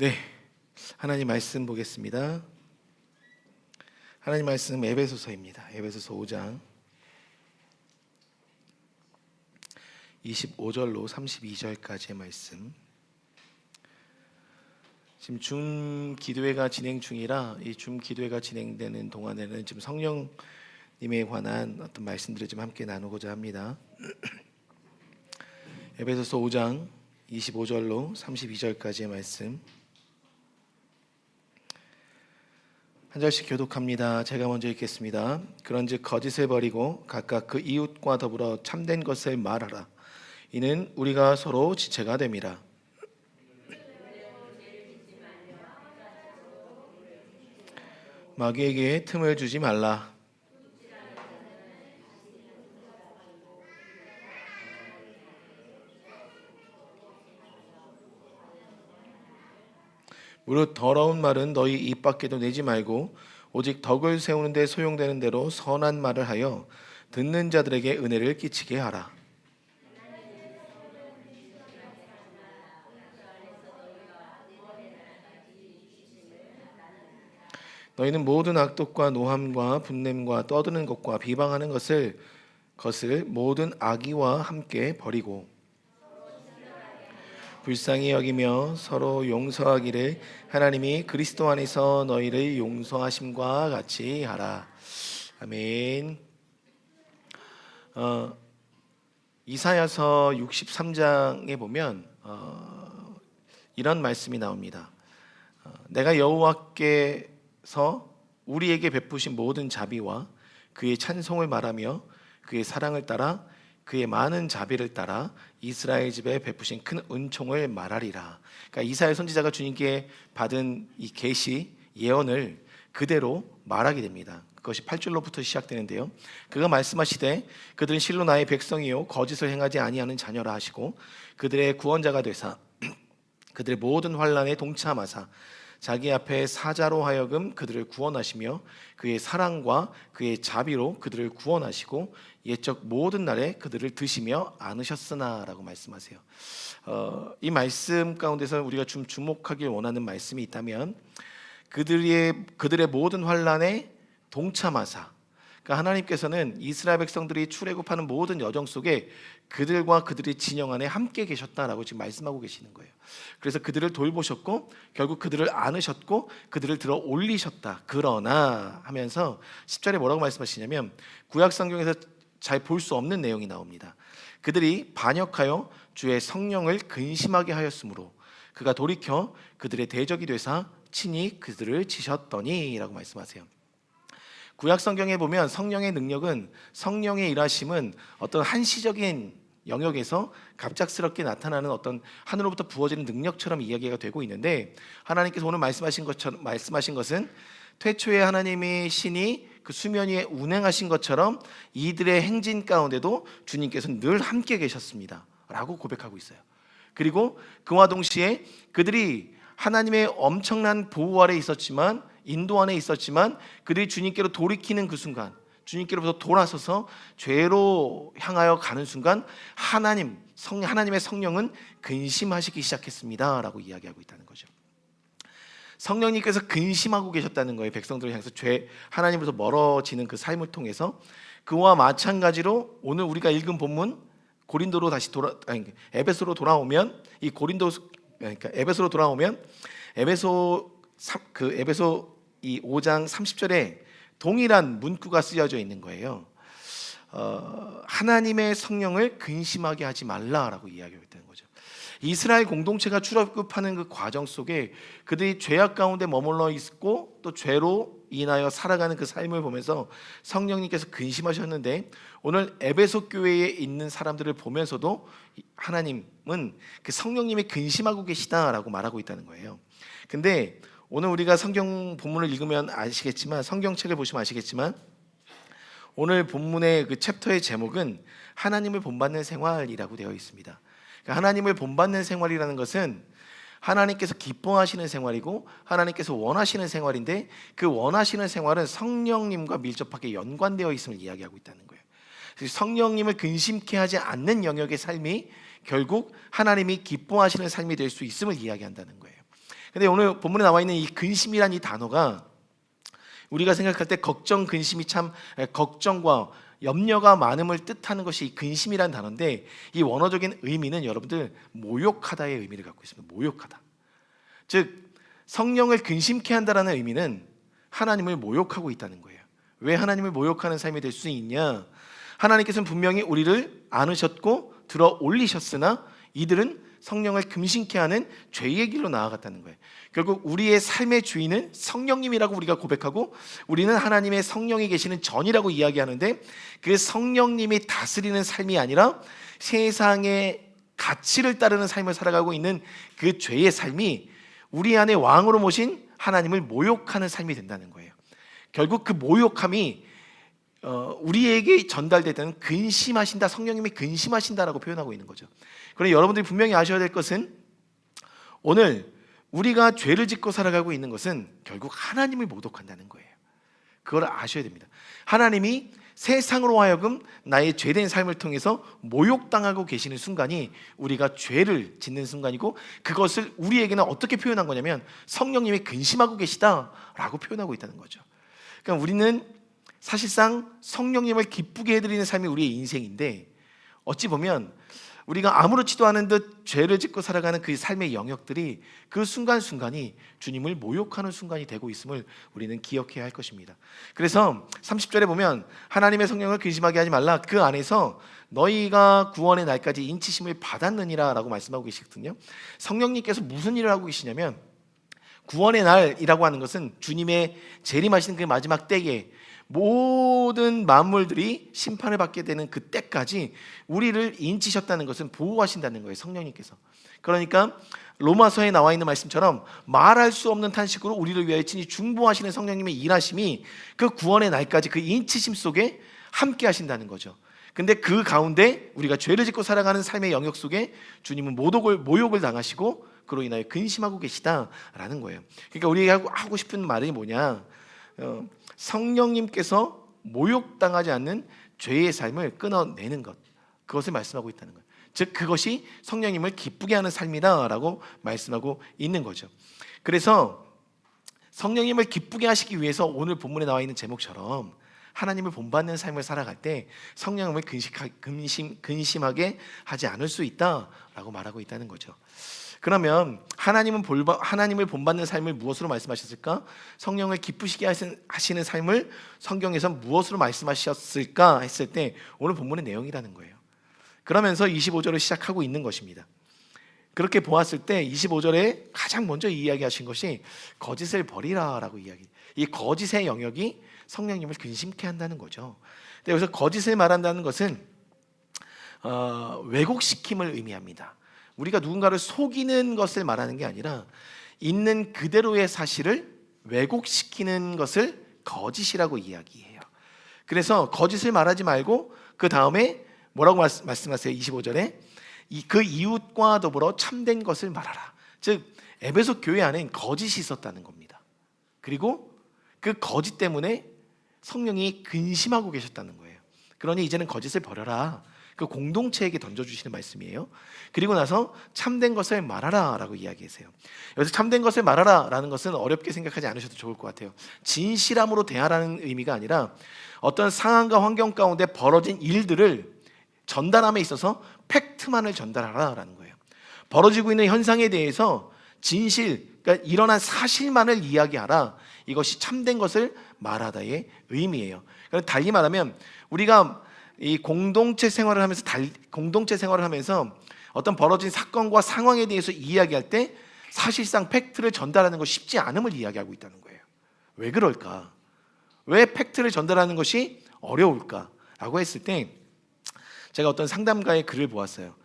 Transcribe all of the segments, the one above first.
네, 하나님 말씀 보겠습니다. 하나님 말씀 에베소서입니다. 에베소서 5장 25절로 32절까지의 말씀. 지금 줌 기도회가 진행 중이라 이 줌 기도회가 진행되는 동안에는 지금 성령님에 관한 어떤 말씀들을 좀 함께 나누고자 합니다. 에베소서 5장 25절로 32절까지의 말씀. 한 절씩 교독합니다. 제가 먼저 읽겠습니다. 그런즉 거짓을 버리고 각각 그 이웃과 더불어 참된 것을 말하라. 이는 우리가 서로 지체가 됨이라. 마귀에게 틈을 주지 말라. 무릇 더러운 말은 너희 입 밖에도 내지 말고 오직 덕을 세우는 데 소용되는 대로 선한 말을 하여 듣는 자들에게 은혜를 끼치게 하라. 너희는 모든 악독과 노함과 분냄과 떠드는 것과 비방하는 것을 모든 악의와 함께 버리고 불쌍히 여기며 서로 용서하기를 하나님이 그리스도 안에서 너희를 용서하심과 같이 하라. 아멘. 이사야서 63장에 보면 이런 말씀이 나옵니다. 내가 여호와께서 우리에게 베푸신 모든 자비와 그의 찬송을 말하며 그의 사랑을 따라 그의 많은 자비를 따라 이스라엘 집에 베푸신 큰 은총을 말하리라. 그러니까 이사야 선지자가 주님께 받은 이 계시 예언을 그대로 말하게 됩니다. 그것이 8절로부터 시작되는데요. 그가 말씀하시되 그들은 실로 나의 백성이요 거짓을 행하지 아니하는 자녀라 하시고 그들의 구원자가 되사 그들의 모든 환난에 동참하사 자기 앞에 사자로 하여금 그들을 구원하시며 그의 사랑과 그의 자비로 그들을 구원하시고 옛적 모든 날에 그들을 드시며 안으셨으나 라고 말씀하세요. 이 말씀 가운데서 우리가 좀 주목하길 원하는 말씀이 있다면 그들의 모든 환난에 동참하사, 그러니까 하나님께서는 이스라엘 백성들이 출애굽하는 모든 여정 속에 그들과 그들의 진영 안에 함께 계셨다라고 지금 말씀하고 계시는 거예요. 그래서 그들을 돌보셨고 결국 그들을 안으셨고 그들을 들어 올리셨다. 그러나 하면서 10절에 뭐라고 말씀하시냐면 구약 성경에서 잘 볼 수 없는 내용이 나옵니다. 그들이 반역하여 주의 성령을 근심하게 하였으므로 그가 돌이켜 그들의 대적이 되사 친히 그들을 치셨더니 라고 말씀하세요. 구약 성경에 보면 성령의 능력은, 성령의 일하심은 어떤 한시적인 영역에서 갑작스럽게 나타나는 어떤 하늘로부터 부어지는 능력처럼 이야기가 되고 있는데, 하나님께서 오늘 말씀하신 것은 태초에 하나님의 신이 그 수면 위에 운행하신 것처럼 이들의 행진 가운데도 주님께서는 늘 함께 계셨습니다 라고 고백하고 있어요. 그리고 그와 동시에 그들이 하나님의 엄청난 보호 아래 있었지만, 인도 안에 있었지만 그들이 주님께로 돌이키는 그 순간, 주님께로부터 돌아서서 죄로 향하여 가는 순간 하나님의 성령은 근심하시기 시작했습니다 라고 이야기하고 있다는 거죠. 성령님께서 근심하고 계셨다는 거예요. 백성들을 향해서 하나님으로부터 멀어지는 그 삶을 통해서. 그와 마찬가지로 오늘 우리가 읽은 본문 에베소로 돌아오면 에베소 이 5장 30절에 동일한 문구가 쓰여져 있는 거예요. 하나님의 성령을 근심하게 하지 말라라고 이야기하고 있다는 거죠. 이스라엘 공동체가 출애굽하는 그 과정 속에 그들이 죄악 가운데 머물러 있고 또 죄로 인하여 살아가는 그 삶을 보면서 성령님께서 근심하셨는데, 오늘 에베소 교회에 있는 사람들을 보면서도 하나님은 그 성령님이 근심하고 계시다라고 말하고 있다는 거예요. 근데 오늘 우리가 성경 본문을 읽으면 아시겠지만, 성경책을 보시면 아시겠지만, 오늘 본문의 그 챕터의 제목은 하나님을 본받는 생활이라고 되어 있습니다. 그러니까 하나님을 본받는 생활이라는 것은 하나님께서 기뻐하시는 생활이고 하나님께서 원하시는 생활인데, 그 원하시는 생활은 성령님과 밀접하게 연관되어 있음을 이야기하고 있다는 거예요. 성령님을 근심케 하지 않는 영역의 삶이 결국 하나님이 기뻐하시는 삶이 될 수 있음을 이야기한다는 거예요. 근데 오늘 본문에 나와 있는 이 근심이란 이 단어가 우리가 생각할 때 걱정, 근심이 참 걱정과 염려가 많음을 뜻하는 것이 이 근심이라는 단어인데, 이 원어적인 의미는 여러분들 모욕하다의 의미를 갖고 있습니다. 모욕하다. 즉 성령을 근심케 한다라는 의미는 하나님을 모욕하고 있다는 거예요. 왜 하나님을 모욕하는 삶이 될 수 있냐? 하나님께서는 분명히 우리를 안으셨고 들어 올리셨으나 이들은 성령을 근심케 하는 죄의 길로 나아갔다는 거예요. 결국 우리의 삶의 주인은 성령님이라고 우리가 고백하고, 우리는 하나님의 성령이 계시는 전이라고 이야기하는데, 그 성령님이 다스리는 삶이 아니라 세상의 가치를 따르는 삶을 살아가고 있는 그 죄의 삶이 우리 안에 왕으로 모신 하나님을 모욕하는 삶이 된다는 거예요. 결국 그 모욕함이 우리에게 전달되는 근심하신다, 성령님이 근심하신다라고 표현하고 있는 거죠. 그런데 여러분들이 분명히 아셔야 될 것은, 오늘 우리가 죄를 짓고 살아가고 있는 것은 결국 하나님을 모독한다는 거예요. 그걸 아셔야 됩니다. 하나님이 세상으로 하여금 나의 죄된 삶을 통해서 모욕당하고 계시는 순간이 우리가 죄를 짓는 순간이고, 그것을 우리에게는 어떻게 표현한 거냐면 성령님이 근심하고 계시다라고 표현하고 있다는 거죠. 그러니까 우리는 사실상 성령님을 기쁘게 해드리는 삶이 우리의 인생인데, 어찌 보면 우리가 아무렇지도 않은 듯 죄를 짓고 살아가는 그 삶의 영역들이 그 순간순간이 주님을 모욕하는 순간이 되고 있음을 우리는 기억해야 할 것입니다. 그래서 30절에 보면 하나님의 성령을 근심하게 하지 말라, 그 안에서 너희가 구원의 날까지 인치심을 받았느니라 라고 말씀하고 계시거든요. 성령님께서 무슨 일을 하고 계시냐면, 구원의 날이라고 하는 것은 주님의 재림하시는 그 마지막 때에 모든 만물들이 심판을 받게 되는 그 때까지 우리를 인치셨다는 것은 보호하신다는 거예요, 성령님께서. 그러니까 로마서에 나와 있는 말씀처럼 말할 수 없는 탄식으로 우리를 위하여 친히 중보하시는 성령님의 일하심이 그 구원의 날까지 그 인치심 속에 함께 하신다는 거죠. 근데 그 가운데 우리가 죄를 짓고 살아가는 삶의 영역 속에 주님은 모욕을 당하시고 그로 인하여 근심하고 계시다라는 거예요. 그러니까 우리가 하고 싶은 말이 뭐냐, 성령님께서 모욕당하지 않는 죄의 삶을 끊어내는 것, 그것을 말씀하고 있다는 거예요. 즉 그것이 성령님을 기쁘게 하는 삶이다라고 말씀하고 있는 거죠. 그래서 성령님을 기쁘게 하시기 위해서 오늘 본문에 나와 있는 제목처럼 하나님을 본받는 삶을 살아갈 때 성령님을 근심하게 하지 않을 수 있다라고 말하고 있다는 거죠. 그러면 하나님을 본받는 삶을 무엇으로 말씀하셨을까? 성령을 기쁘시게 하시는 삶을 성경에서 무엇으로 말씀하셨을까 했을 때 오늘 본문의 내용이라는 거예요. 그러면서 25절을 시작하고 있는 것입니다. 그렇게 보았을 때 25절에 가장 먼저 이야기하신 것이 거짓을 버리라라고 이야기. 이 거짓의 영역이 성령님을 근심케 한다는 거죠. 근데 여기서 거짓을 말한다는 것은 왜곡시킴을 의미합니다. 우리가 누군가를 속이는 것을 말하는 게 아니라 있는 그대로의 사실을 왜곡시키는 것을 거짓이라고 이야기해요. 그래서 거짓을 말하지 말고 그 다음에 뭐라고 말씀하세요? 25절에 그 이웃과 더불어 참된 것을 말하라. 즉 에베소 교회 안엔 거짓이 있었다는 겁니다. 그리고 그 거짓 때문에 성령이 근심하고 계셨다는 거예요. 그러니 이제는 거짓을 버려라, 그 공동체에게 던져주시는 말씀이에요. 그리고 나서 참된 것을 말하라 라고 이야기하세요. 여기서 참된 것을 말하라 라는 것은 어렵게 생각하지 않으셔도 좋을 것 같아요. 진실함으로 대하라는 의미가 아니라 어떤 상황과 환경 가운데 벌어진 일들을 전달함에 있어서 팩트만을 전달하라 라는 거예요. 벌어지고 있는 현상에 대해서 진실, 그러니까 일어난 사실만을 이야기하라, 이것이 참된 것을 말하다의 의미예요. 달리 말하면 우리가 이 공동체 생활을 하면서 어떤 벌어진 사건과 상황에 대해서 이야기할 때 사실상 팩트를 전달하는 것이 쉽지 않음을 이야기하고 있다는 거예요. 왜 그럴까? 왜 팩트를 전달하는 것이 어려울까? 라고 했을 때 제가 어떤 상담가의 글을 보았어요.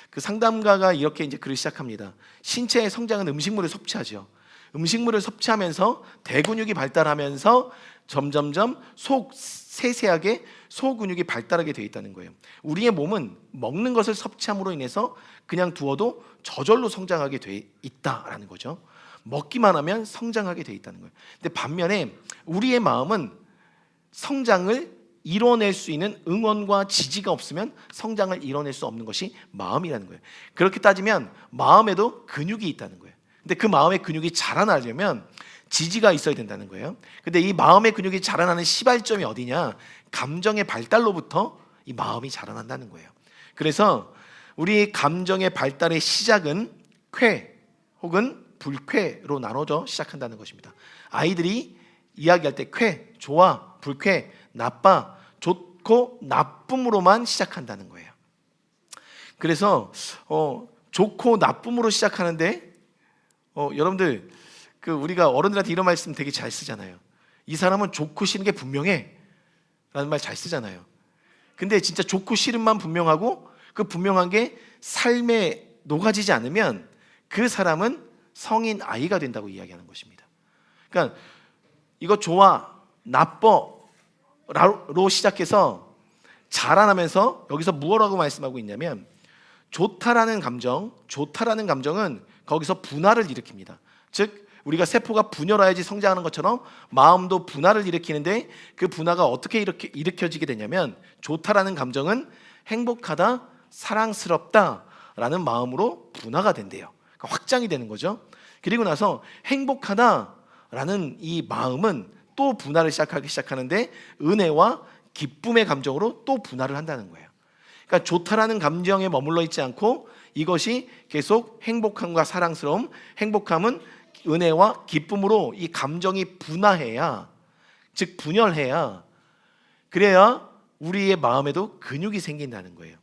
그 상담가가 이렇게 이제 글을 시작합니다. 신체의 성장은 음식물을 섭취하죠. 음식물을 섭취하면서 대근육이 발달하면서 점점점 세세하게 소근육이 발달하게 되어 있다는 거예요. 우리의 몸은 먹는 것을 섭취함으로 인해서 그냥 두어도 저절로 성장하게 되어 있다라는 거죠. 먹기만 하면 성장하게 되어 있다는 거예요. 근데 반면에 우리의 마음은 성장을 이뤄낼 수 있는 응원과 지지가 없으면 성장을 이뤄낼 수 없는 것이 마음이라는 거예요. 그렇게 따지면 마음에도 근육이 있다는 거예요. 근데 그 마음의 근육이 자라나려면 지지가 있어야 된다는 거예요. 근데 이 마음의 근육이 자라나는 시발점이 어디냐? 감정의 발달로부터 이 마음이 자라난다는 거예요. 그래서 우리 감정의 발달의 시작은 쾌 혹은 불쾌로 나눠져 시작한다는 것입니다. 아이들이 이야기할 때 쾌, 좋아, 불쾌, 나빠, 좋고 나쁨으로만 시작한다는 거예요. 그래서 좋고 나쁨으로 시작하는데 여러분들 우리가 어른들한테 이런 말씀 되게 잘 쓰잖아요. 이 사람은 좋고 싫은 게 분명해 라는 말 잘 쓰잖아요. 근데 진짜 좋고 싫은만 분명하고 그 분명한 게 삶에 녹아지지 않으면 그 사람은 성인 아이가 된다고 이야기하는 것입니다. 그러니까 이거 좋아, 나빠로 시작해서 자라나면서 여기서 무엇라고 말씀하고 있냐면 좋다라는 감정은 거기서 분할을 일으킵니다. 즉 우리가 세포가 분열해야지 성장하는 것처럼 마음도 분할을 일으키는데 그 분화가 어떻게 이렇게 일으켜지게 되냐면 좋다라는 감정은 행복하다, 사랑스럽다라는 마음으로 분화가 된대요. 그러니까 확장이 되는 거죠. 그리고 나서 행복하다라는 이 마음은 또 분화를 시작하기 시작하는데 은혜와 기쁨의 감정으로 또 분화를 한다는 거예요. 그러니까 좋다라는 감정에 머물러 있지 않고 이것이 계속 행복함과 사랑스러움, 행복함은 은혜와 기쁨으로 이 감정이 분화해야, 즉 분열해야, 그래야 우리의 마음에도 근육이 생긴다는 거예요.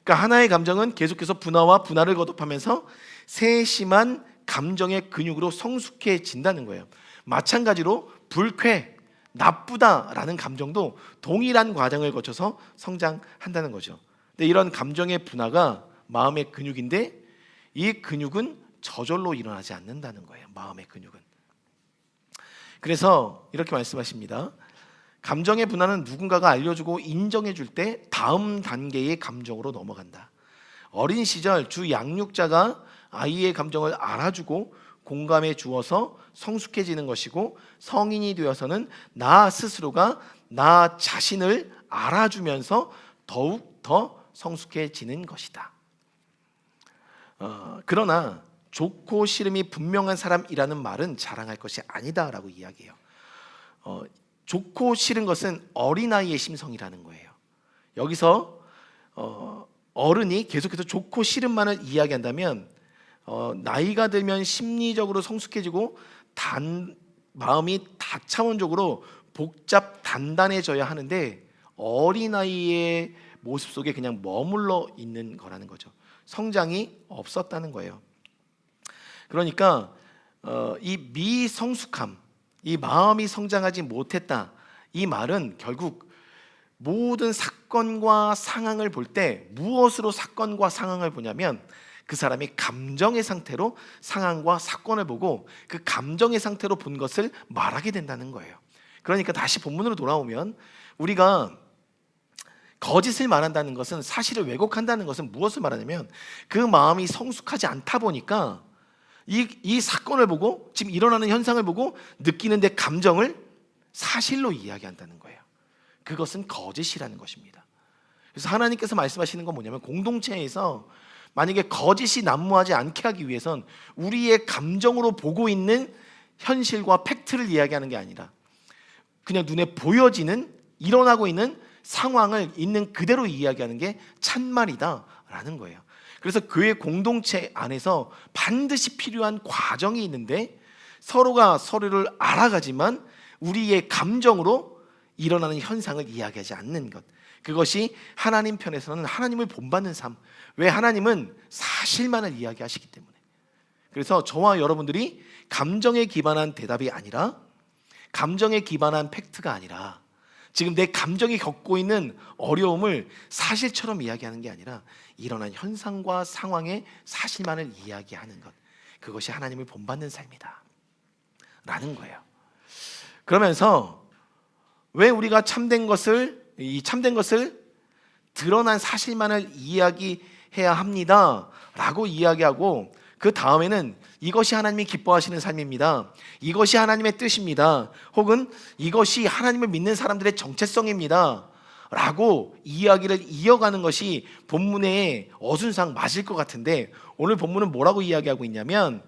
그러니까 하나의 감정은 계속해서 분화와 분할을 거듭하면서 세심한 감정의 근육으로 성숙해진다는 거예요. 마찬가지로 불쾌, 나쁘다라는 감정도 동일한 과정을 거쳐서 성장한다는 거죠. 근데 이런 감정의 분화가 마음의 근육인데 이 근육은 저절로 일어나지 않는다는 거예요. 마음의 근육은. 그래서 이렇게 말씀하십니다. 감정의 분화는 누군가가 알려주고 인정해줄 때 다음 단계의 감정으로 넘어간다. 어린 시절 주 양육자가 아이의 감정을 알아주고 공감해 주어서 성숙해지는 것이고 성인이 되어서는 나 스스로가 나 자신을 알아주면서 더욱 더 성숙해지는 것이다. 그러나 좋고 싫음이 분명한 사람이라는 말은 자랑할 것이 아니다라고 이야기해요. 좋고 싫은 것은 어린아이의 심성이라는 거예요. 여기서 어른이 계속해서 좋고 싫음만을 이야기한다면 나이가 들면 심리적으로 성숙해지고 마음이 다차원적으로 복잡 단단해져야 하는데 어린아이의 모습 속에 그냥 머물러 있는 거라는 거죠. 성장이 없었다는 거예요. 그러니까 이 미성숙함, 이 마음이 성장하지 못했다, 이 말은 결국 모든 사건과 상황을 볼 때 무엇으로 사건과 상황을 보냐면 그 사람이 감정의 상태로 상황과 사건을 보고 그 감정의 상태로 본 것을 말하게 된다는 거예요. 그러니까 다시 본문으로 돌아오면 우리가 거짓을 말한다는 것은, 사실을 왜곡한다는 것은 무엇을 말하냐면 그 마음이 성숙하지 않다 보니까 이 사건을 보고 지금 일어나는 현상을 보고 느끼는데 감정을 사실로 이야기한다는 거예요. 그것은 거짓이라는 것입니다. 그래서 하나님께서 말씀하시는 건 뭐냐면 공동체에서 만약에 거짓이 난무하지 않게 하기 위해선 우리의 감정으로 보고 있는 현실과 팩트를 이야기하는 게 아니라 그냥 눈에 보여지는 일어나고 있는 상황을 있는 그대로 이야기하는 게 참말이다라는 거예요. 그래서 교회 공동체 안에서 반드시 필요한 과정이 있는데 서로가 서로를 알아가지만 우리의 감정으로 일어나는 현상을 이야기하지 않는 것, 그것이 하나님 편에서는 하나님을 본받는 삶. 왜? 하나님은 사실만을 이야기하시기 때문에. 그래서 저와 여러분들이 감정에 기반한 대답이 아니라, 감정에 기반한 팩트가 아니라, 지금 내 감정이 겪고 있는 어려움을 사실처럼 이야기하는 게 아니라 일어난 현상과 상황의 사실만을 이야기하는 것, 그것이 하나님을 본받는 삶이다 라는 거예요. 그러면서 왜 우리가 참된 것을 드러난 사실만을 이야기해야 합니다 라고 이야기하고, 그 다음에는 이것이 하나님이 기뻐하시는 삶입니다, 이것이 하나님의 뜻입니다, 혹은 이것이 하나님을 믿는 사람들의 정체성입니다 라고 이야기를 이어가는 것이 본문의 어순상 맞을 것 같은데, 오늘 본문은 뭐라고 이야기하고 있냐면,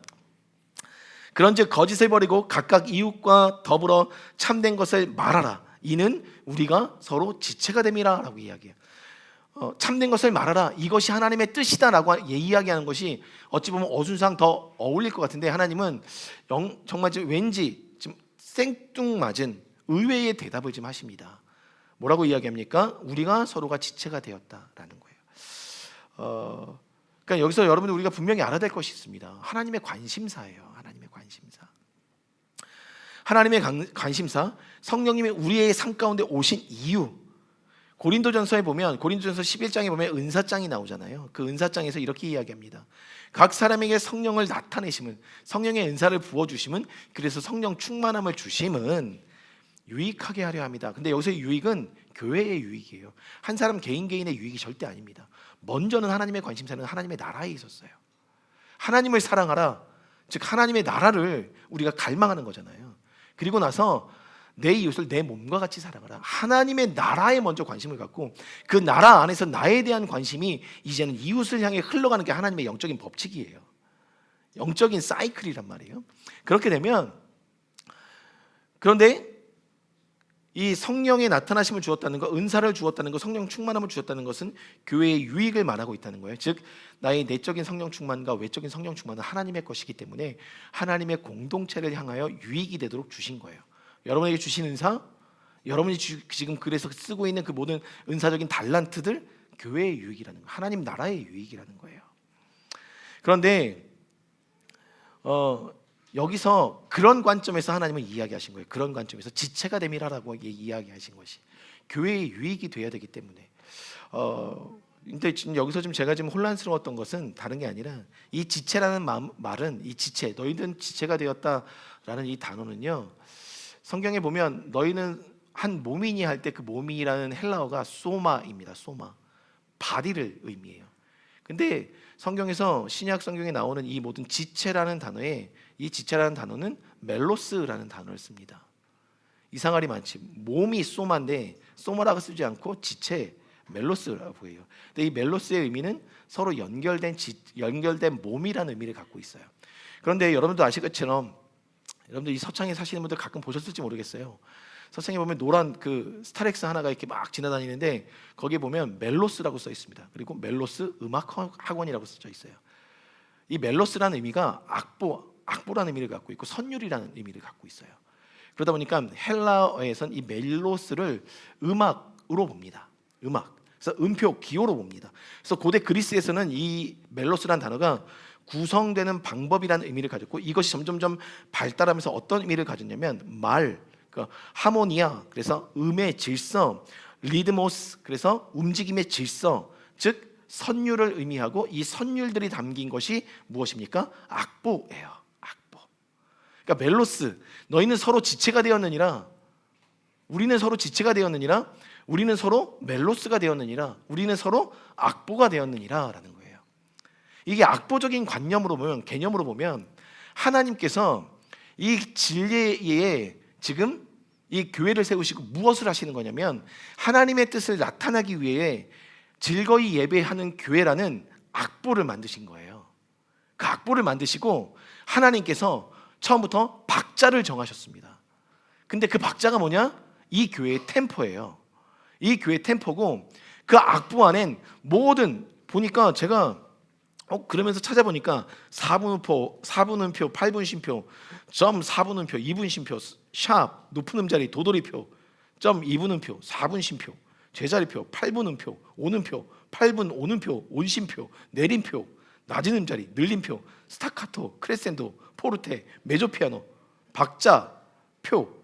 그런즉 거짓을 버리고 각각 이웃과 더불어 참된 것을 말하라. 이는 우리가 서로 지체가 됨이라 라고 이야기해요. 참된 것을 말하라. 이것이 하나님의 뜻이다라고 이야기하는 것이 어찌 보면 어순상 더 어울릴 것 같은데, 하나님은 정말 왠지 좀 생뚱맞은 의외의 대답을 좀 하십니다. 뭐라고 이야기합니까? 우리가 서로가 지체가 되었다라는 거예요. 그러니까 여기서 여러분들 우리가 분명히 알아야 될 것이 있습니다. 하나님의 관심사예요. 하나님의 관심사. 하나님의 관심사, 성령님이 우리의 삶 가운데 오신 이유. 고린도전서에 보면, 고린도전서 11장에 보면 은사장이 나오잖아요. 그 은사장에서 이렇게 이야기합니다. 각 사람에게 성령을 나타내심은, 성령의 은사를 부어주심은, 그래서 성령 충만함을 주심은 유익하게 하려 합니다. 근데 여기서 유익은 교회의 유익이에요. 한 사람 개인의 유익이 절대 아닙니다. 먼저는 하나님의 관심사는 하나님의 나라에 있었어요. 하나님을 사랑하라, 즉 하나님의 나라를 우리가 갈망하는 거잖아요. 그리고 나서 내 이웃을 내 몸과 같이 사랑하라. 하나님의 나라에 먼저 관심을 갖고, 그 나라 안에서 나에 대한 관심이 이제는 이웃을 향해 흘러가는 게 하나님의 영적인 법칙이에요. 영적인 사이클이란 말이에요. 그렇게 되면, 그런데 이 성령의 나타나심을 주었다는 것, 은사를 주었다는 것, 성령 충만함을 주었다는 것은 교회의 유익을 말하고 있다는 거예요. 즉 나의 내적인 성령 충만과 외적인 성령 충만은 하나님의 것이기 때문에 하나님의 공동체를 향하여 유익이 되도록 주신 거예요. 여러분에게 주신 은사, 여러분이 지금 그래서 쓰고 있는 그 모든 은사적인 달란트들, 교회의 유익이라는 거예요. 하나님 나라의 유익이라는 거예요. 그런데 여기서 그런 관점에서 하나님은 이야기하신 거예요. 그런 관점에서 지체가 됨이라고 이야기하신 것이 교회의 유익이 돼야 되기 때문에. 근데 지금 여기서 좀 제가 좀 혼란스러웠던 것은 다른 게 아니라, 이 지체라는 말은, 이 지체, 너희는 지체가 되었다라는 이 단어는요, 성경에 보면 너희는 한 몸이니 할 때 그 몸이라는 헬라어가 소마입니다. 소마, 바디를 의미해요. 근데 성경에서, 신약 성경에 나오는 이 모든 지체라는 단어에, 이 지체라는 단어는 멜로스라는 단어를 씁니다. 이상할이 많지. 몸이 소마인데 소마라고 쓰지 않고 지체, 멜로스라고 해요. 근데 이 멜로스의 의미는 서로 연결된 몸이라는 의미를 갖고 있어요. 그런데 여러분도 아실 것처럼, 여러분들 이 서창에 사시는 분들 가끔 보셨을지 모르겠어요. 서창에 보면 노란 그 스타렉스 하나가 이렇게 막 지나다니는데, 거기에 보면 멜로스라고 써 있습니다. 그리고 멜로스 음악 학원이라고 써져 있어요. 이 멜로스라는 의미가 악보라는 의미를 갖고 있고 선율이라는 의미를 갖고 있어요. 그러다 보니까 헬라어에선 이 멜로스를 음악으로 봅니다. 음악. 그래서 음표, 기호로 봅니다. 그래서 고대 그리스에서는 이 멜로스라는 단어가 구성되는 방법이라는 의미를 가졌고, 이것이 점점점 발달하면서 어떤 의미를 가졌냐면 그러니까 하모니아, 그래서 음의 질서, 리드모스, 그래서 움직임의 질서, 즉 선율을 의미하고, 이 선율들이 담긴 것이 무엇입니까? 악보예요. 악보. 그러니까 멜로스, 너희는 서로 지체가 되었느니라, 우리는 서로 지체가 되었느니라, 우리는 서로 멜로스가 되었느니라, 우리는 서로 악보가 되었느니라 라는 거예요. 이게 악보적인 관념으로 보면, 개념으로 보면, 하나님께서 이 진리에 지금 이 교회를 세우시고 무엇을 하시는 거냐면, 하나님의 뜻을 나타나기 위해 즐거이 예배하는 교회라는 악보를 만드신 거예요. 그 악보를 만드시고 하나님께서 처음부터 박자를 정하셨습니다. 근데 그 박자가 뭐냐? 이 교회의 템포예요. 이 교회의 템포고, 그 악보 안엔 모든, 보니까 제가 그러면서 찾아보니까 4분음표, 8분 쉼표, 점 4분음표, 2분 쉼표, 샵, 높은 음자리, 도돌이표, 점 2분음표, 4분 쉼표, 제자리표, 8분음표, 5음표, 8분 5음표, 온심표, 내림표, 낮은 음자리, 늘림표, 스타카토, 크레센도, 포르테, 메조피아노, 박자, 표,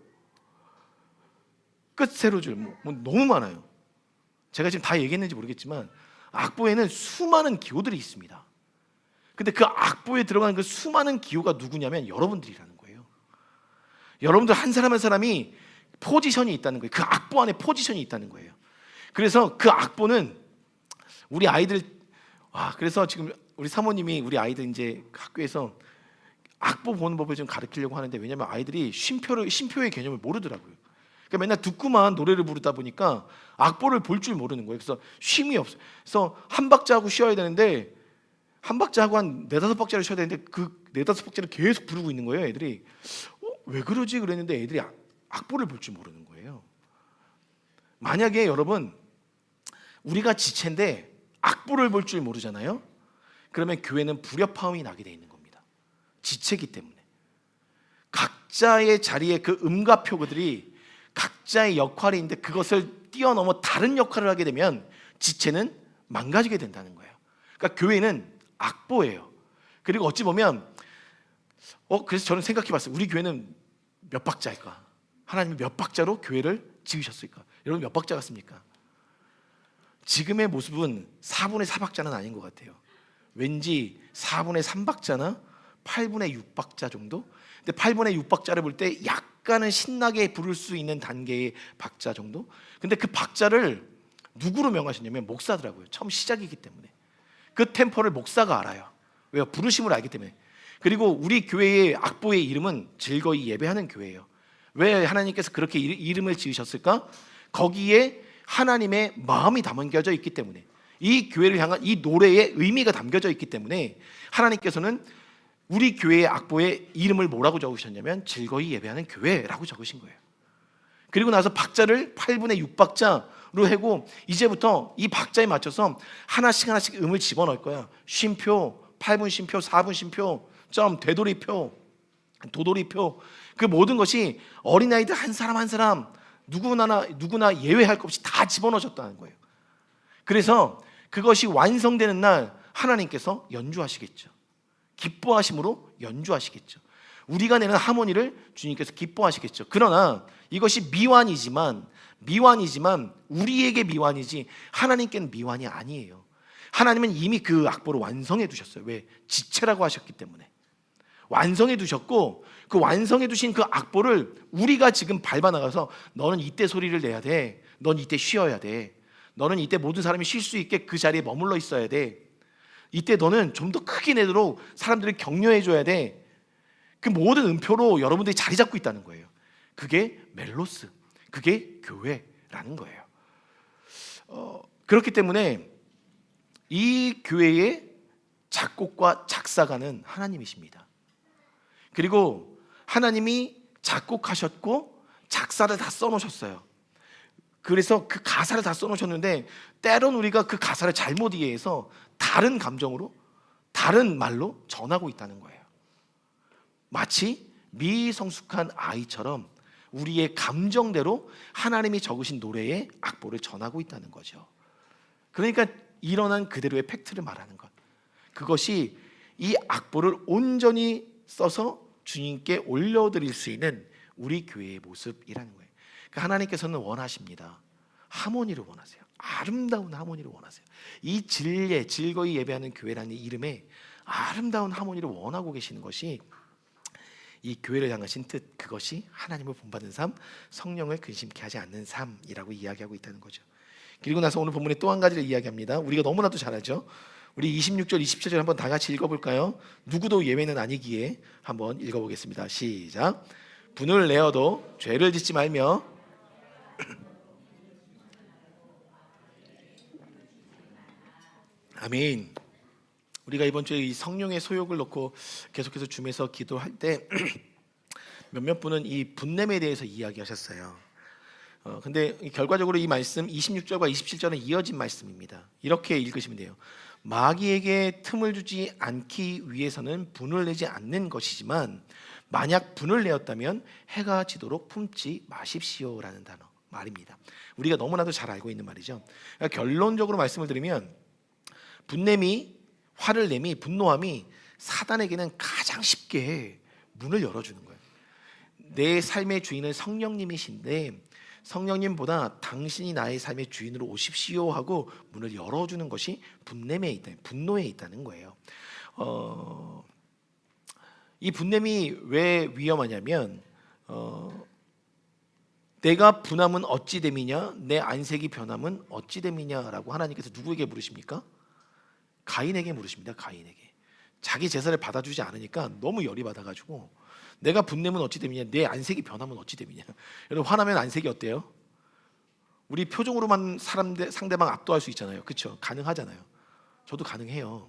끝 세로줄, 뭐 너무 많아요. 제가 지금 다 얘기했는지 모르겠지만 악보에는 수많은 기호들이 있습니다. 근데 그 악보에 들어가는 그 수많은 기호가 누구냐면 여러분들이라는 거예요. 여러분들 한 사람 한 사람이 포지션이 있다는 거예요. 그 악보 안에 포지션이 있다는 거예요. 그래서 그 악보는 우리 아이들, 그래서 지금 우리 사모님이 우리 아이들 이제 학교에서 악보 보는 법을 좀 가르치려고 하는데, 왜냐하면 아이들이 쉼표의 개념을 모르더라고요. 그러니까 맨날 듣고만 노래를 부르다 보니까 악보를 볼 줄 모르는 거예요. 그래서 쉼이 없어요. 그래서 한 박자 하고 쉬어야 되는데 한 박자 하고 한 네다섯 박자를 쉬어야 되는데 그 네다섯 박자를 계속 부르고 있는 거예요. 애들이 왜 그러지 그랬는데 애들이 악보를 볼 줄 모르는 거예요. 만약에 여러분 우리가 지체인데 악보를 볼 줄 모르잖아요. 그러면 교회는 불협화음이 나게 돼 있는 겁니다. 지체기 때문에. 각자의 자리에 그 음과 표들이 각자의 역할이 있는데 그것을 뛰어넘어 다른 역할을 하게 되면 지체는 망가지게 된다는 거예요. 그러니까 교회는 악보예요. 그리고 어찌 보면 그래서 저는 생각해봤어요. 우리 교회는 몇 박자일까? 하나님이 몇 박자로 교회를 지으셨을까? 여러분 몇 박자 같습니까? 지금의 모습은 4분의 4박자는 아닌 것 같아요. 왠지 4분의 3박자나 8분의 6박자 정도? 근데 8분의 6박자를 볼 때 약간은 신나게 부를 수 있는 단계의 박자 정도? 근데 그 박자를 누구로 명하셨냐면 목사더라고요. 처음 시작이기 때문에. 그 템포를 목사가 알아요. 왜요? 부르심을 알기 때문에. 그리고 우리 교회의 악보의 이름은 즐거이 예배하는 교회예요. 왜 하나님께서 그렇게 이름을 지으셨을까? 거기에 하나님의 마음이 담겨져 있기 때문에, 이 교회를 향한 이 노래의 의미가 담겨져 있기 때문에 하나님께서는 우리 교회의 악보에 이름을 뭐라고 적으셨냐면 즐거이 예배하는 교회라고 적으신 거예요. 그리고 나서 박자를 8분의 6박자로 하고 이제부터 이 박자에 맞춰서 하나씩 음을 집어넣을 거야. 쉼표, 8분 쉼표, 4분 쉼표, 점, 되돌이표, 도돌이표, 그 모든 것이 어린아이들 한 사람 한 사람 누구나 예외할 것 없이 다 집어넣으셨다는 거예요. 그래서 그것이 완성되는 날 하나님께서 연주하시겠죠. 기뻐하심으로 연주하시겠죠. 우리가 내는 하모니를 주님께서 기뻐하시겠죠. 그러나 이것이 미완이지만 우리에게 미완이지 하나님께는 미완이 아니에요. 하나님은 이미 그 악보를 완성해 두셨어요. 왜? 지체라고 하셨기 때문에. 완성해 두셨고 그 완성해 두신 그 악보를 우리가 지금 밟아 나가서 너는 이때 소리를 내야 돼. 넌 이때 쉬어야 돼. 너는 이때 모든 사람이 쉴 수 있게 그 자리에 머물러 있어야 돼. 이때 너는 좀 더 크게 내도록 사람들을 격려해 줘야 돼. 그 모든 음표로 여러분들이 자리 잡고 있다는 거예요. 그게 멜로스, 그게 교회라는 거예요. 그렇기 때문에 이 교회의 작곡과 작사가는 하나님이십니다. 그리고 하나님이 작곡하셨고 작사를 다 써놓으셨어요. 그래서 그 가사를 다 써놓으셨는데 때론 우리가 그 가사를 잘못 이해해서 다른 감정으로 다른 말로 전하고 있다는 거예요. 마치 미성숙한 아이처럼 우리의 감정대로 하나님이 적으신 노래의 악보를 전하고 있다는 거죠. 그러니까 일어난 그대로의 팩트를 말하는 것, 그것이 이 악보를 온전히 써서 주님께 올려드릴 수 있는 우리 교회의 모습이라는 거예요. 그러니까 하나님께서는 원하십니다. 하모니를 원하세요. 아름다운 하모니를 원하세요. 이 즐거이 예배하는 교회라는 이름에 아름다운 하모니를 원하고 계시는 것이 이 교회를 향하신 뜻, 그것이 하나님을 본받는 삶, 성령을 근심케 하지 않는 삶이라고 이야기하고 있다는 거죠. 그리고 나서 오늘 본문에 또 한 가지를 이야기합니다. 우리가 너무나도 잘 알죠. 우리 26절, 27절 한번 다 같이 읽어볼까요? 누구도 예외는 아니기에 한번 읽어보겠습니다. 시작. 분을 내어도 죄를 짓지 말며 아멘. 우리가 이번 주에 이 성령의 소욕을 놓고 계속해서 줌에서 기도할 때 몇몇 분은 이 분냄에 대해서 이야기하셨어요. 근데 결과적으로 이 말씀 26절과 27절은 이어진 말씀입니다. 이렇게 읽으시면 돼요. 마귀에게 틈을 주지 않기 위해서는 분을 내지 않는 것이지만 만약 분을 내었다면 해가 지도록 품지 마십시오라는 단어 말입니다. 우리가 너무나도 잘 알고 있는 말이죠. 그러니까 결론적으로 말씀을 드리면 분냄이, 화를 내미, 분노함이 사단에게는 가장 쉽게 문을 열어주는 거예요. 내 삶의 주인은 성령님이신데 성령님보다 당신이 나의 삶의 주인으로 오십시오 하고 문을 열어주는 것이 분노에 있다는 거예요. 이 분냄이 왜 위험하냐면 내가 분함은 어찌 됨이냐, 내 안색이 변함은 어찌 됨이냐라고 하나님께서 누구에게 물으십니까? 가인에게 물으십니다. 가인에게. 자기 제사를 받아주지 않으니까 너무 열이 받아가지고 내가 분내면 어찌 되느냐, 내 안색이 변하면 어찌 되느냐. 여러분 화나면 안색이 어때요? 우리 표정으로만 상대방 압도할 수 있잖아요. 그렇죠? 가능하잖아요. 저도 가능해요.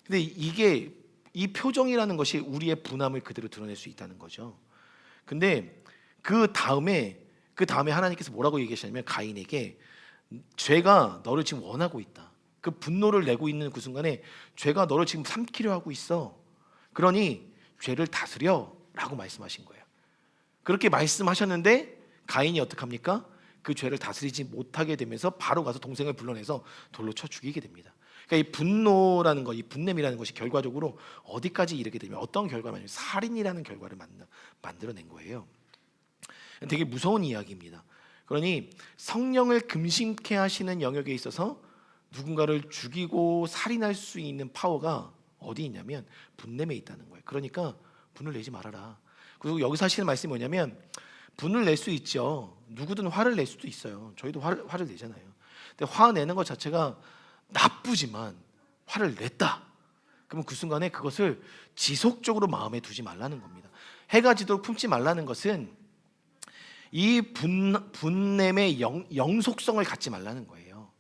근데 이 표정이라는 것이 우리의 분함을 그대로 드러낼 수 있다는 거죠. 근데 그 다음에 하나님께서 뭐라고 얘기하시냐면 가인에게 죄가 너를 지금 원하고 있다. 그 분노를 내고 있는 그 순간에 죄가 너를 지금 삼키려 하고 있어. 그러니 죄를 다스려 라고 말씀하신 거예요. 그렇게 말씀하셨는데 가인이 어떡합니까? 그 죄를 다스리지 못하게 되면서 바로 가서 동생을 불러내서 돌로 쳐 죽이게 됩니다. 그러니까 이 분노라는 것, 이 분냄이라는 것이 결과적으로 어디까지 이르게 되면 어떤 결과냐면 살인이라는 결과를 만들어낸 거예요. 되게 무서운 이야기입니다. 그러니 성령을 금심케 하시는 영역에 있어서 누군가를 죽이고 살인할 수 있는 파워가 어디 있냐면 분냄에 있다는 거예요. 그러니까 분을 내지 말아라. 그리고 여기서 하시는 말씀이 뭐냐면 분을 낼 수 있죠. 누구든 화를 낼 수도 있어요. 저희도 화를 내잖아요. 근데 화 내는 것 자체가 나쁘지만 화를 냈다. 그러면 그 순간에 그것을 지속적으로 마음에 두지 말라는 겁니다. 해가 지도록 품지 말라는 것은 이 분냄의 영속성을 갖지 말라는 거예요.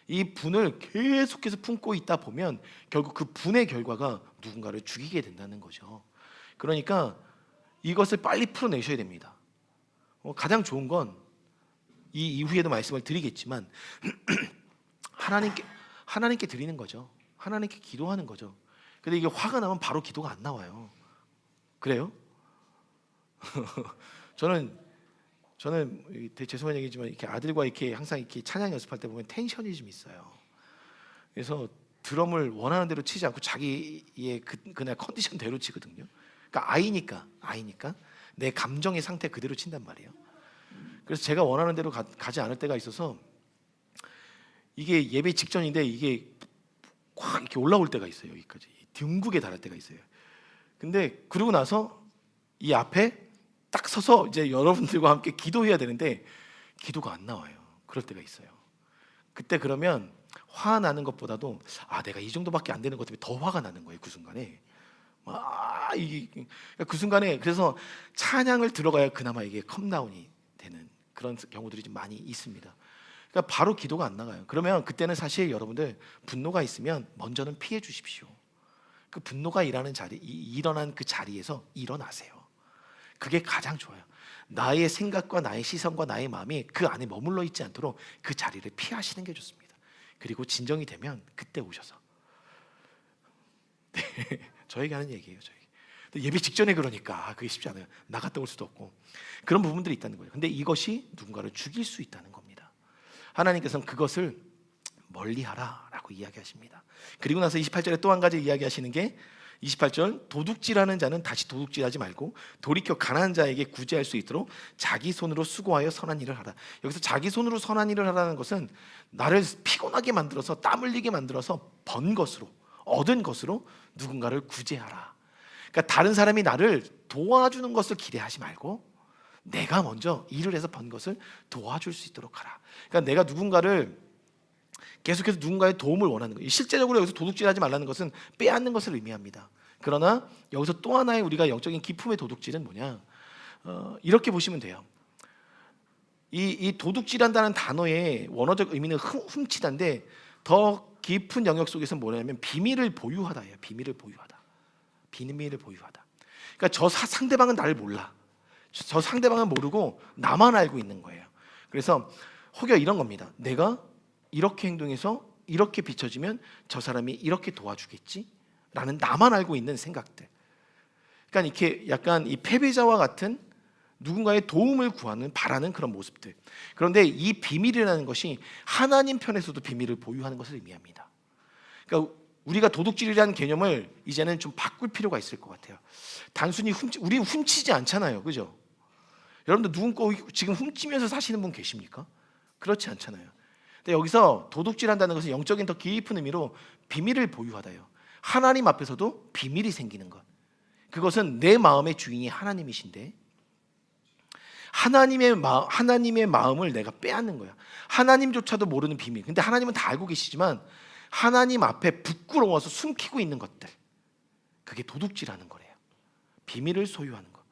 이 분을 계속해서 품고 있다 보면 결국 그 분의 결과가 누군가를 죽이게 된다는 거죠. 그러니까 이것을 빨리 풀어내셔야 됩니다. 가장 좋은 건 이 이후에도 말씀을 드리겠지만 하나님께 드리는 거죠. 하나님께 기도하는 거죠. 근데 이게 화가 나면 바로 기도가 안 나와요. 그래요? 저는 죄송한 얘기지만 이렇게 아들과 이렇게 항상 이렇게 찬양 연습할 때 보면 텐션이 좀 있어요. 그래서 드럼을 원하는 대로 치지 않고 자기의 그날 컨디션대로 치거든요. 그러니까 아이니까 내 감정의 상태 그대로 친단 말이에요. 그래서 제가 원하는 대로 가지 않을 때가 있어서 이게 예배 직전인데 이게 확 이렇게 올라올 때가 있어요. 여기까지 등국에 달할 때가 있어요. 근데 그러고 나서 이 앞에 딱 서서 이제 여러분들과 함께 기도해야 되는데 기도가 안 나와요. 그럴 때가 있어요. 그때 그러면 화나는 것보다도 내가 이 정도밖에 안 되는 것 때문에 더 화가 나는 거예요. 그 순간에 그 순간에 그래서 찬양을 들어가야 그나마 이게 컴다운이 되는 그런 경우들이 좀 많이 있습니다. 그러니까 바로 기도가 안 나가요. 그러면 그때는 사실 여러분들 분노가 있으면 먼저는 피해 주십시오. 그 분노가 일어난 그 자리에서 일어나세요. 그게 가장 좋아요. 나의 생각과 나의 시선과 나의 마음이 그 안에 머물러 있지 않도록 그 자리를 피하시는 게 좋습니다. 그리고 진정이 되면 그때 오셔서 저에게 하는 얘기예요. 예배 직전에 그러니까 그게 쉽지 않아요. 나갔다 올 수도 없고 그런 부분들이 있다는 거예요. 근데 이것이 누군가를 죽일 수 있다는 겁니다. 하나님께서는 그것을 멀리하라라고 이야기하십니다. 그리고 나서 28절에 또 한 가지 이야기하시는 게 28절 도둑질하는 자는 다시 도둑질하지 말고 돌이켜 가난한 자에게 구제할 수 있도록 자기 손으로 수고하여 선한 일을 하라. 여기서 자기 손으로 선한 일을 하라는 것은 나를 피곤하게 만들어서 땀 흘리게 만들어서 번 것으로 얻은 것으로 누군가를 구제하라. 그러니까 다른 사람이 나를 도와주는 것을 기대하지 말고 내가 먼저 일을 해서 번 것을 도와줄 수 있도록 하라. 그러니까 내가 계속해서 누군가의 도움을 원하는 거예요. 실제적으로 여기서 도둑질하지 말라는 것은 빼앗는 것을 의미합니다. 그러나 여기서 또 하나의 우리가 영적인 기품의 도둑질은 뭐냐? 이렇게 보시면 돼요. 이 도둑질한다는 단어의 원어적 의미는 훔치다인데 더 깊은 영역 속에서 뭐냐면 비밀을 보유하다예요. 비밀을 보유하다. 그러니까 저 상대방은 나를 몰라. 저 상대방은 모르고 나만 알고 있는 거예요. 그래서 혹여 이런 겁니다. 내가 이렇게 행동해서 이렇게 비춰지면 저 사람이 이렇게 도와주겠지? 라는 나만 알고 있는 생각들. 그러니까 이렇게 약간 이 패배자와 같은 누군가의 도움을 바라는 그런 모습들. 그런데 이 비밀이라는 것이 하나님 편에서도 비밀을 보유하는 것을 의미합니다. 그러니까 우리가 도둑질이라는 개념을 이제는 좀 바꿀 필요가 있을 것 같아요. 단순히 우리 훔치지 않잖아요. 그죠? 여러분들 누군가 지금 훔치면서 사시는 분 계십니까? 그렇지 않잖아요. 근데 여기서 도둑질한다는 것은 영적인 더 깊은 의미로 비밀을 보유하다요. 하나님 앞에서도 비밀이 생기는 것. 그것은 내 마음의 주인이 하나님이신데 하나님의 마음을 내가 빼앗는 거야. 하나님조차도 모르는 비밀. 근데 하나님은 다 알고 계시지만 하나님 앞에 부끄러워서 숨기고 있는 것들. 그게 도둑질하는 거래요. 비밀을 소유하는 거.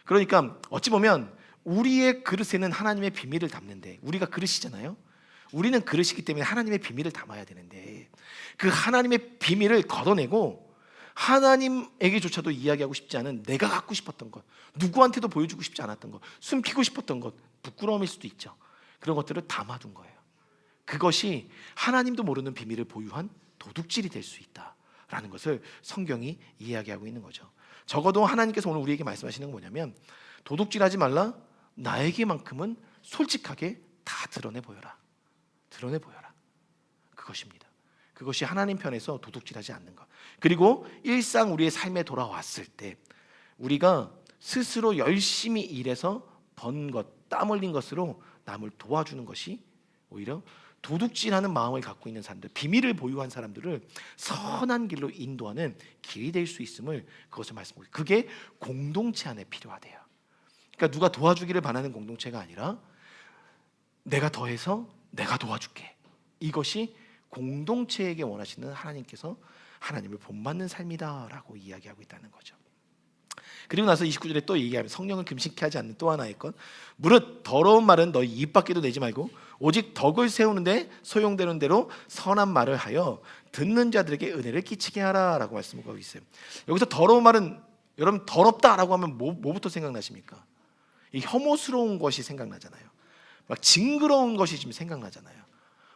그러니까 어찌 보면 우리의 그릇에는 하나님의 비밀을 담는데, 우리가 그릇이잖아요. 우리는 그릇이기 때문에 하나님의 비밀을 담아야 되는데, 그 하나님의 비밀을 걷어내고 하나님에게조차도 이야기하고 싶지 않은 내가 갖고 싶었던 것, 누구한테도 보여주고 싶지 않았던 것, 숨기고 싶었던 것, 부끄러움일 수도 있죠. 그런 것들을 담아둔 거예요. 그것이 하나님도 모르는 비밀을 보유한 도둑질이 될 수 있다라는 것을 성경이 이야기하고 있는 거죠. 적어도 하나님께서 오늘 우리에게 말씀하시는 건 뭐냐면, 도둑질하지 말라. 나에게만큼은 솔직하게 다 드러내 보여라. 드러내 보여라. 그것입니다. 그것이 하나님 편에서 도둑질하지 않는 것. 그리고 일상 우리의 삶에 돌아왔을 때 우리가 스스로 열심히 일해서 번 것, 땀 흘린 것으로 남을 도와주는 것이 오히려 도둑질하는 마음을 갖고 있는 사람들, 비밀을 보유한 사람들을 선한 길로 인도하는 길이 될 수 있음을, 그것을 말씀드립니다. 그게 공동체 안에 필요하대요. 그러니까 누가 도와주기를 바라는 공동체가 아니라 내가 더해서 내가 도와줄게. 이것이 공동체에게 원하시는 하나님께서 하나님을 본받는 삶이다라고 이야기하고 있다는 거죠. 그리고 나서 29절에 또 얘기하면, 성령을 금식케 하지 않는 또 하나의 것, 무릇 더러운 말은 너희 입 밖에도 내지 말고 오직 덕을 세우는데 소용되는 대로 선한 말을 하여 듣는 자들에게 은혜를 끼치게 하라라고 말씀하고 있어요. 여기서 더러운 말은, 여러분 더럽다라고 하면 뭐부터 생각나십니까? 이 혐오스러운 것이 생각나잖아요. 막 징그러운 것이 지금 생각나잖아요.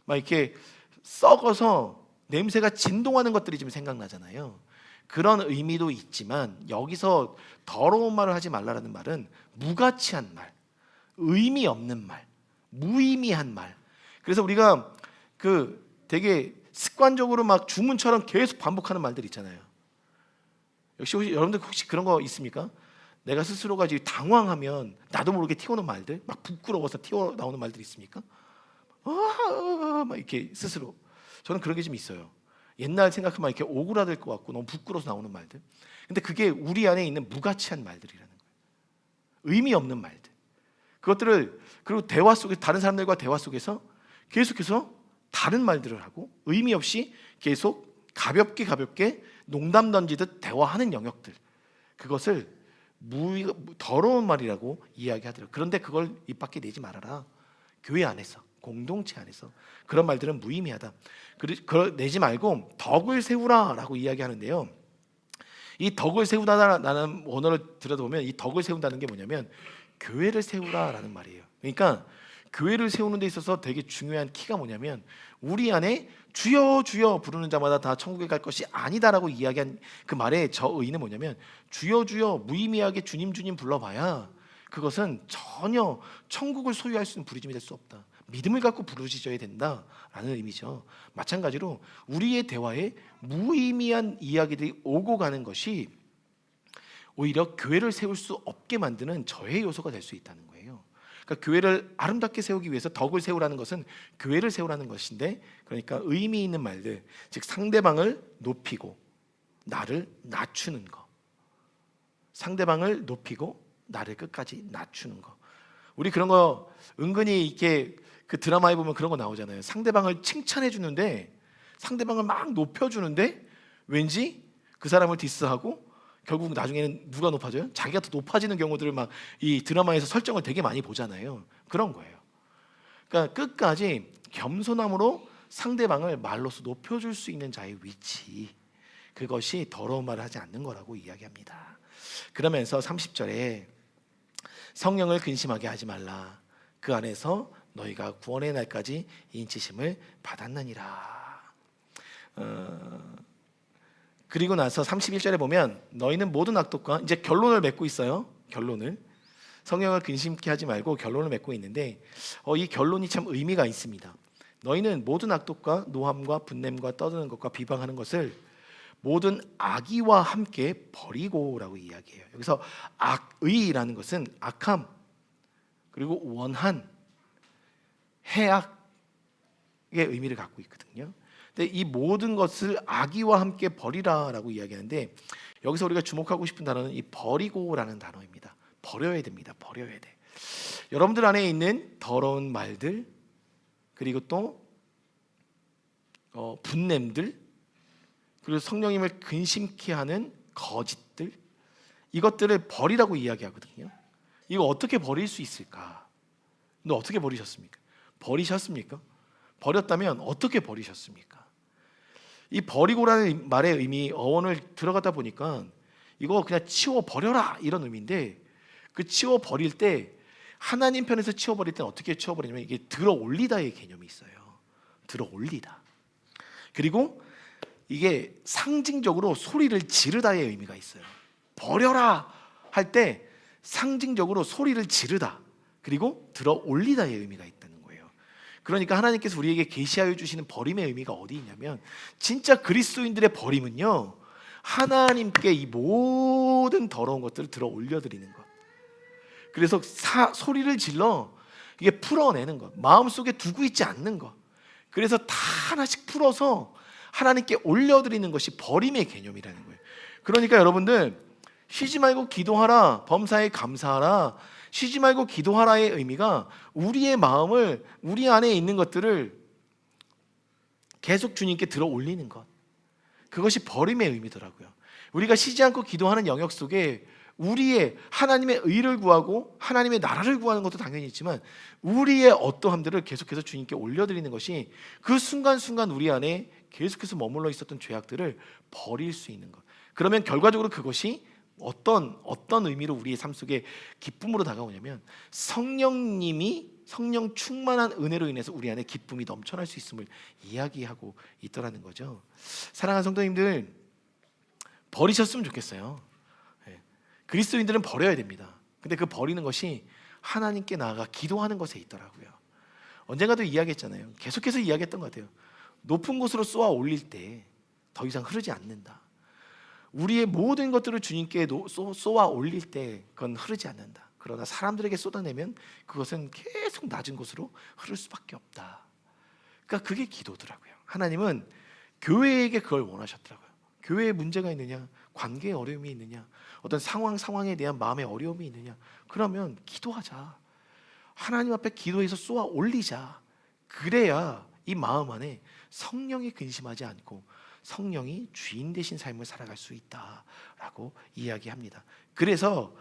막 이렇게 썩어서 냄새가 진동하는 것들이 지금 생각나잖아요. 그런 의미도 있지만 여기서 더러운 말을 하지 말라라는 말은 무가치한 말, 의미 없는 말, 무의미한 말. 그래서 우리가 되게 습관적으로 막 주문처럼 계속 반복하는 말들 있잖아요. 역시 여러분들 혹시 그런 거 있습니까? 내가 스스로가 지금 당황하면 나도 모르게 튀어나오는 말들, 막 부끄러워서 튀어나오는 말들이 있습니까? 막 이렇게 스스로. 저는 그런 게 좀 있어요. 옛날 생각하면 이렇게 오그라들 것 같고 너무 부끄러워서 나오는 말들. 근데 그게 우리 안에 있는 무가치한 말들이라는 거예요. 의미 없는 말들. 그것들을, 그리고 대화 속에, 다른 사람들과 대화 속에서 계속해서 다른 말들을 하고 의미 없이 계속 가볍게 농담 던지듯 대화하는 영역들, 그것을 더러운 말이라고 이야기하더라고요. 그런데 그걸 입 밖에 내지 말아라. 교회 안에서, 공동체 안에서 그런 말들은 무의미하다. 내지 말고 덕을 세우라라고 이야기하는데요. 이 덕을 세우다라는 원어를 들여다보면, 이 덕을 세운다는 게 뭐냐면 교회를 세우라라는 말이에요. 그러니까 교회를 세우는 데 있어서 되게 중요한 키가 뭐냐면, 우리 안에 주여 주여 부르는 자마다 다 천국에 갈 것이 아니다라고 이야기한 그 말의 저 의의는 뭐냐면, 주여 주여 무의미하게 주님 주님 불러봐야 그것은 전혀 천국을 소유할 수 있는 부르짖음이 될 수 없다. 믿음을 갖고 부르짖어야 된다라는 의미죠. 마찬가지로 우리의 대화에 무의미한 이야기들이 오고 가는 것이 오히려 교회를 세울 수 없게 만드는 저해 요소가 될 수 있다는 거예요. 그러니까 교회를 아름답게 세우기 위해서 덕을 세우라는 것은 교회를 세우라는 것인데, 그러니까 의미 있는 말들, 즉 상대방을 높이고 나를 낮추는 거, 상대방을 높이고 나를 끝까지 낮추는 거. 우리 그런 거 은근히 이렇게 그 드라마에 보면 그런 거 나오잖아요. 상대방을 칭찬해 주는데, 상대방을 막 높여 주는데 왠지 그 사람을 디스하고 결국 나중에는 누가 높아져요? 자기가 더 높아지는 경우들을 막 이 드라마에서 설정을 되게 많이 보잖아요. 그런 거예요. 그러니까 끝까지 겸손함으로 상대방을 말로써 높여줄 수 있는 자의 위치, 그것이 더러운 말을 하지 않는 거라고 이야기합니다. 그러면서 30절에 성령을 근심하게 하지 말라. 그 안에서 너희가 구원의 날까지 인치심을 받았느니라. 그리고 나서 31절에 보면, 너희는 모든 악독과, 이제 결론을 맺고 있어요. 결론을, 성령을 근심케 하지 말고 결론을 맺고 있는데, 이 결론이 참 의미가 있습니다. 너희는 모든 악독과 노함과 분냄과 떠드는 것과 비방하는 것을 모든 악의와 함께 버리고라고 이야기해요. 여기서 악의라는 것은 악함, 그리고 원한, 해악의 의미를 갖고 있거든요. 근데 이 모든 것을 악의와 함께 버리라라고 이야기하는데, 여기서 우리가 주목하고 싶은 단어는 이 버리고라는 단어입니다. 버려야 됩니다. 버려야 돼. 여러분들 안에 있는 더러운 말들, 그리고 또 분냄들, 그리고 성령님을 근심케 하는 거짓들, 이것들을 버리라고 이야기하거든요. 이거 어떻게 버릴 수 있을까? 너 어떻게 버리셨습니까? 버리셨습니까? 버렸다면 어떻게 버리셨습니까? 이 버리고라는 말의 의미, 어원을 들어가다 보니까 이거 그냥 치워 버려라 이런 의미인데, 그 치워 버릴 때 하나님 편에서 치워 버릴 때는 어떻게 치워 버리냐면 이게 들어 올리다의 개념이 있어요. 들어 올리다. 그리고 이게 상징적으로 소리를 지르다의 의미가 있어요. 버려라 할 때 상징적으로 소리를 지르다, 그리고 들어 올리다의 의미가 있다는 거예요. 그러니까 하나님께서 우리에게 계시하여 주시는 버림의 의미가 어디 있냐면, 진짜 그리스도인들의 버림은요, 하나님께 이 모든 더러운 것들을 들어 올려드리는 것. 그래서 소리를 질러 이게 풀어내는 것, 마음속에 두고 있지 않는 것. 그래서 다 하나씩 풀어서 하나님께 올려드리는 것이 버림의 개념이라는 거예요. 그러니까 여러분들, 쉬지 말고 기도하라, 범사에 감사하라, 쉬지 말고 기도하라의 의미가 우리의 마음을, 우리 안에 있는 것들을 계속 주님께 들어 올리는 것, 그것이 버림의 의미더라고요. 우리가 쉬지 않고 기도하는 영역 속에 우리의 하나님의 의를 구하고 하나님의 나라를 구하는 것도 당연히 있지만, 우리의 어떠함들을 계속해서 주님께 올려드리는 것이 그 순간순간 우리 안에 계속해서 머물러 있었던 죄악들을 버릴 수 있는 것. 그러면 결과적으로 그것이 어떤 의미로 우리의 삶 속에 기쁨으로 다가오냐면, 성령 충만한 은혜로 인해서 우리 안에 기쁨이 넘쳐날 수 있음을 이야기하고 있더라는 거죠. 사랑하는 성도님들, 버리셨으면 좋겠어요. 그리스도인들은 버려야 됩니다. 근데 그 버리는 것이 하나님께 나아가 기도하는 것에 있더라고요. 언젠가도 이야기했잖아요. 계속해서 이야기했던 것 같아요. 높은 곳으로 쏘아 올릴 때 더 이상 흐르지 않는다. 우리의 모든 것들을 주님께 쏘아 올릴 때 그건 흐르지 않는다. 그러나 사람들에게 쏟아내면 그것은 계속 낮은 곳으로 흐를 수밖에 없다. 그러니까 그게 기도더라고요. 하나님은 교회에게 그걸 원하셨더라고요. 교회에 문제가 있느냐, 관계에 어려움이 있느냐, 어떤 상황에 대한 마음의 어려움이 있느냐, 그러면 기도하자. 하나님 앞에 기도해서 쏘아 올리자. 그래야 이 마음 안에 성령이 근심하지 않고 성령이 주인 되신 삶을 살아갈 수 있다라고 이야기합니다. 그래서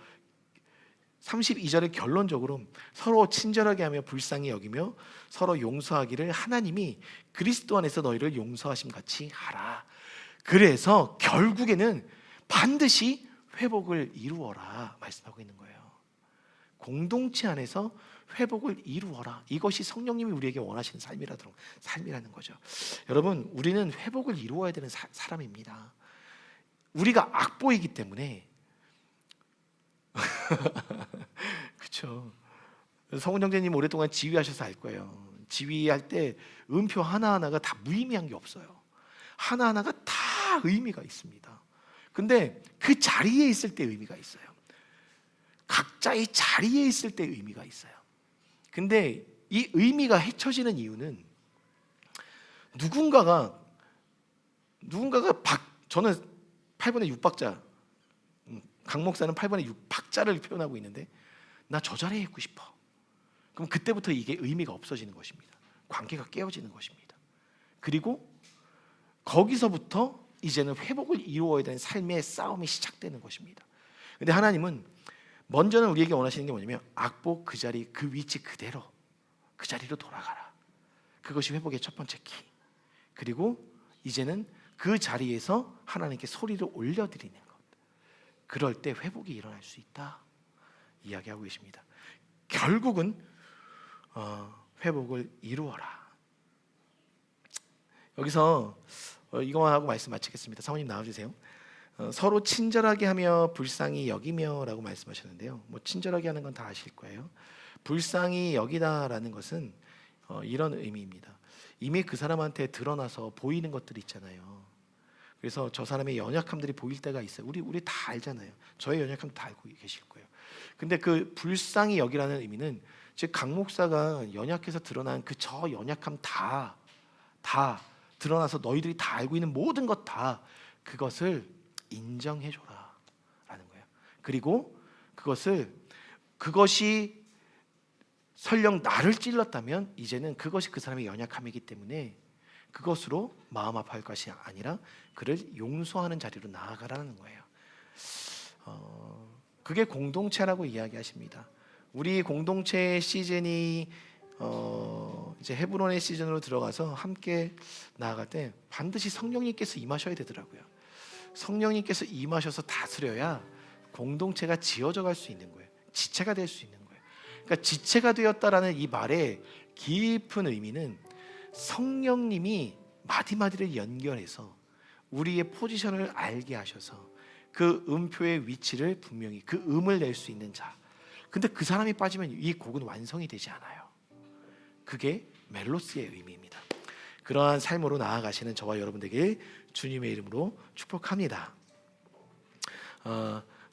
32절의 결론적으로 서로 친절하게 하며 불쌍히 여기며 서로 용서하기를 하나님이 그리스도 안에서 너희를 용서하심 같이 하라. 그래서 결국에는 반드시 회복을 이루어라 말씀하고 있는 거예요. 공동체 안에서 회복을 이루어라. 이것이 성령님이 우리에게 원하시는 삶이라는 거죠. 여러분, 우리는 회복을 이루어야 되는 사람입니다. 우리가 악보이기 때문에 그렇죠. 성훈 형제님 오랫동안 지휘하셔서 알 거예요. 지휘할 때 음표 하나하나가 다 무의미한 게 없어요. 하나하나가 다 의미가 있습니다. 근데 그 자리에 있을 때 의미가 있어요. 각자의 자리에 있을 때 의미가 있어요. 근데 이 의미가 헤쳐지는 이유는 누군가가 저는 8번의 6박자, 강 목사는 8번의 6박자를 표현하고 있는데, 나 저 자리에 있고 싶어. 그럼 그때부터 이게 의미가 없어지는 것입니다. 관계가 깨어지는 것입니다. 그리고 거기서부터 이제는 회복을 이루어야 되는 삶의 싸움이 시작되는 것입니다. 근데 하나님은 먼저는 우리에게 원하시는 게 뭐냐면, 악보 그 자리, 그 위치 그대로 그 자리로 돌아가라. 그것이 회복의 첫 번째 키. 그리고 이제는 그 자리에서 하나님께 소리를 올려드리는 것. 그럴 때 회복이 일어날 수 있다 이야기하고 계십니다. 결국은 회복을 이루어라. 여기서 이거만 하고 말씀 마치겠습니다. 사모님 나와주세요. 서로 친절하게 하며 불쌍히 여기며 라고 말씀하셨는데요, 뭐 친절하게 하는 건 다 아실 거예요. 불쌍히 여기다라는 것은 이런 의미입니다. 이미 그 사람한테 드러나서 보이는 것들이 있잖아요. 그래서 저 사람의 연약함들이 보일 때가 있어요. 우리 다 알잖아요. 저의 연약함 다 알고 계실 거예요. 근데 그 불쌍히 여기라는 의미는, 즉 강 목사가 연약해서 드러난 그 저 연약함 다 드러나서 너희들이 다 알고 있는 모든 것 다 그것을 인정해줘라 라는 거예요. 그리고 그것이 설령 나를 찔렀다면 이제는 그것이 그 사람의 연약함이기 때문에 그것으로 마음 아파할 것이 아니라 그를 용서하는 자리로 나아가라는 거예요. 그게 공동체라고 이야기하십니다. 우리 공동체의 시즌이 이제 헤브론의 시즌으로 들어가서 함께 나아갈 때 반드시 성령님께서 임하셔야 되더라고요. 성령님께서 임하셔서 다스려야 공동체가 지어져 갈 수 있는 거예요. 지체가 될 수 있는 거예요. 그러니까 지체가 되었다라는 이 말의 깊은 의미는 성령님이 마디마디를 연결해서 우리의 포지션을 알게 하셔서 그 음표의 위치를 분명히 그 음을 낼 수 있는 자. 근데 그 사람이 빠지면 이 곡은 완성이 되지 않아요. 그게 멜로스의 의미입니다. 그러한 삶으로 나아가시는 저와 여러분들에게 주님의 이름으로 축복합니다.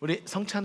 우리 성찬으로